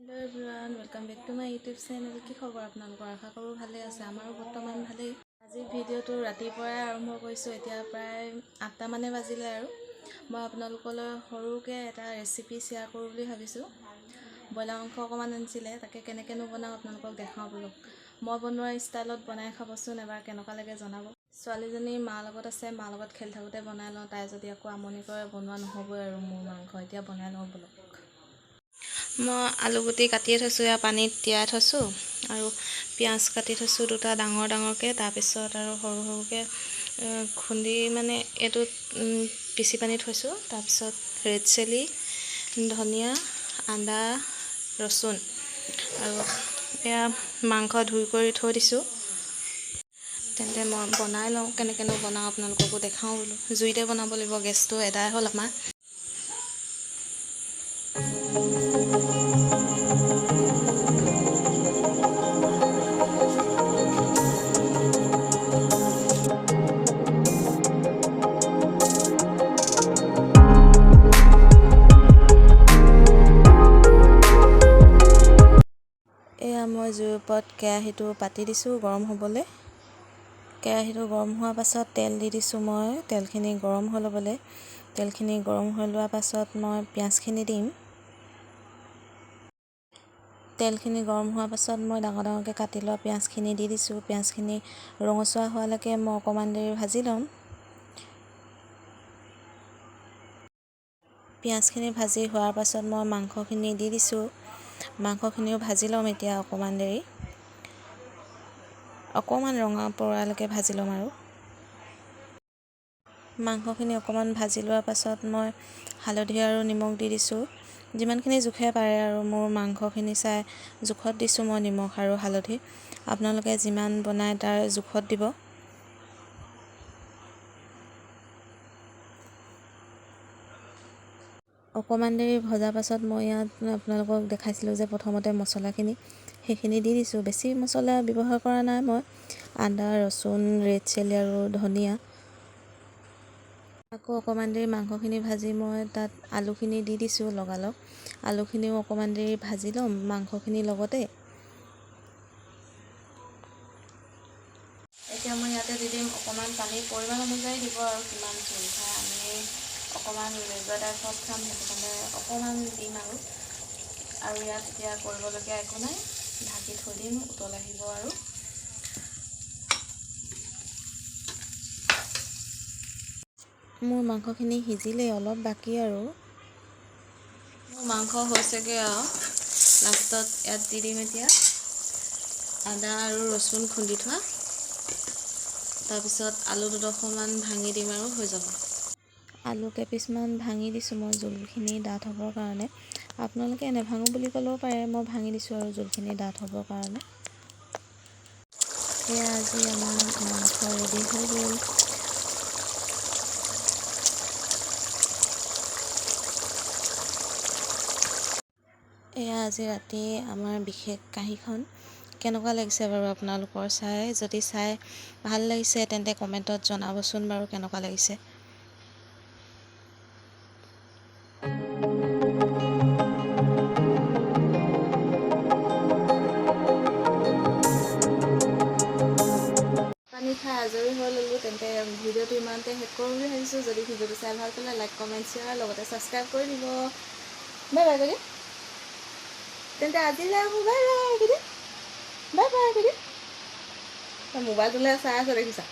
Hello everyone, welcome back to my YouTube channel. কি খবৰ আপোনালোকৰ? আশা কৰোঁ ভালে আছে। আমাৰো বৰ্তমান ভালেই। আজি ভিডিঅ'টো ৰাতিপুৱাই আৰম্ভ কৰিছোঁ। এতিয়া প্ৰায় 8টা মানে বাজিলে আৰু মই আপোনালোকলৈ সৰুকৈ এটা ৰেচিপি শ্বেয়াৰ কৰোঁ বুলি ভাবিছোঁ। ব্ৰইলাৰ মাংস অকণমান আনিছিলে, তাকে কেনেকৈনো বনাওঁ আপোনালোকক দেখাওঁ বোলো। মই বনোৱা ষ্টাইলত বনাই খাবচোন, এবাৰ কেনেকুৱা লাগে জনাব। ছোৱালীজনী মাৰ লগত আছে, মাৰ লগত খেলি থাকোঁতে বনাই লওঁ। তাই যদি আকৌ আমনি কৰে বনোৱা নহ'বই আৰু মোৰ মাংস। এতিয়া বনাই লওঁ বোলো। মই আলুগুটি কাটিয়ে থৈছোঁ, এয়া পানীত তিয়াই থৈছোঁ আৰু পিঁয়াজ কাটি থৈছোঁ দুটা ডাঙৰকৈ। তাৰপিছত আৰু সৰু সৰুকৈ খুন্দি মানে এইটোত পিচি পানী থৈছোঁ। তাৰপিছত ৰেড চিলি, ধনিয়া, আদা, ৰচুন আৰু এয়া মাংস ধুই কৰি থৈ দিছোঁ। তেন্তে মই বনাই লওঁ, কেনেকৈনো বনাওঁ আপোনালোককো দেখাওঁ বোলো। জুইতে বনাব লাগিব, গেছটো এদাই হ'ল আমাৰ। এয়া মই জুইৰ ওপৰত কেৰাহীটো পাতি দিছোঁ গৰম হ'বলৈ। কেৰাহীটো গৰম হোৱাৰ পাছত তেল দি দিছোঁ মই। তেলখিনি গৰম হৈ ল'বলৈ। তেলখিনি গৰম হৈ লোৱাৰ পাছত মই পিঁয়াজখিনি দিম। তেলখিনি গৰম হোৱাৰ পাছত মই ডাঙৰকৈ কাটি লোৱা পিঁয়াজখিনি দি দিছোঁ। পিঁয়াজখিনি ৰঙচুৱা হোৱালৈকে মই অকণমান দেৰি ভাজি ল'ম। পিঁয়াজখিনি ভাজি হোৱাৰ পাছত মই মাংসখিনি দি দিছোঁ। মাংসখিনিও ভাজি ল'ম এতিয়া অকণমান দেৰি, অকণমান ৰঙা পৰালৈকে ভাজি ল'ম আৰু। মাংসখিনি অকণমান ভাজি লোৱাৰ পাছত মই হালধি আৰু নিমখ দি দিছোঁ। যিমানখিনি জোখে পাৰে আৰু মোৰ মাংসখিনি চাই জোখত দিছোঁ মই নিমখ আৰু হালধি। আপোনালোকে যিমান বনায় তাৰ জোখত দিব। অকণমান দেৰি ভজাৰ পাছত মই ইয়াত আপোনালোকক দেখাইছিলোঁ যে প্ৰথমতে মছলাখিনি, সেইখিনি দি দিছোঁ। বেছি মছলা ব্যৱহাৰ কৰা নাই মই। আদা, ৰচুন, ৰেড চিলি আৰু ধনিয়া। আকৌ অকণমান দেৰি মাংসখিনি ভাজি মই তাত আলুখিনি দি দিছোঁ লগালগ। আলুখিনিও অকণমান দেৰি ভাজি ল'ম মাংসখিনিৰ লগতে। এতিয়া মই ইয়াতে দি দিম অকণমান পানী, পৰিমাণ অনুযায়ী দিব আৰু কিমান জোল খায়। আমি অকণমান ৰেজুৱা টাইপত খাম, সেইটো কাৰণে অকণমান দিম আৰু ইয়াত এতিয়া কৰিবলগীয়া একো নাই। ঢাকি থৈ দিম, উতল আহিব আৰু। মোৰ মাংসখিনি সিজিলেই, অলপ বাকী আৰু। মোৰ মাংস হৈছেগৈ আৰু। লাষ্টত ইয়াত দি দিম এতিয়া আদা আৰু ৰচুন খুন্দি থোৱা। তাৰপিছত আলু দুডোখৰমান ভাঙি দিম আৰু হৈ যাব। আলু কেইপিচমান ভাঙি দিছোঁ মই জোলখিনি ডাঠ হ'বৰ কাৰণে। আপোনালোকে নেভাঙো বুলি ক'লেও পাৰে, মই ভাঙি দিছোঁ আৰু জোলখিনি ডাঠ হ'বৰ কাৰণে। এয়া আজি আমাৰ মাংস ৰেডি হৈ গ'ল। এয়া আজি ৰাতি আমাৰ বিশেষ কাঁহীখন। কেনেকুৱা লাগিছে বাৰু আপোনালোকৰ চাই? যদি চাই ভাল লাগিছে তেন্তে কমেণ্টত জনাবচোন বাৰু কেনেকুৱা লাগিছে। পানী খাই আজৰি হৈ ল'লোঁ, তেন্তে ভিডিঅ'টো ইমানতে শেষ কৰোঁ বুলি ভাবিছোঁ। যদি ভিডিঅ'টো চাই ভাল পালে লাইক, কমেণ্ট, শ্বেয়াৰ লগতে ছাবস্ক্ৰাইব কৰি দিব। বাই বাই কৰি তেন্তে আজিলৈ আহোঁ। বাই বাই কৰি বাই বাই কৰি মোবাইলটোলৈ চাই আছোঁ দেখিছা।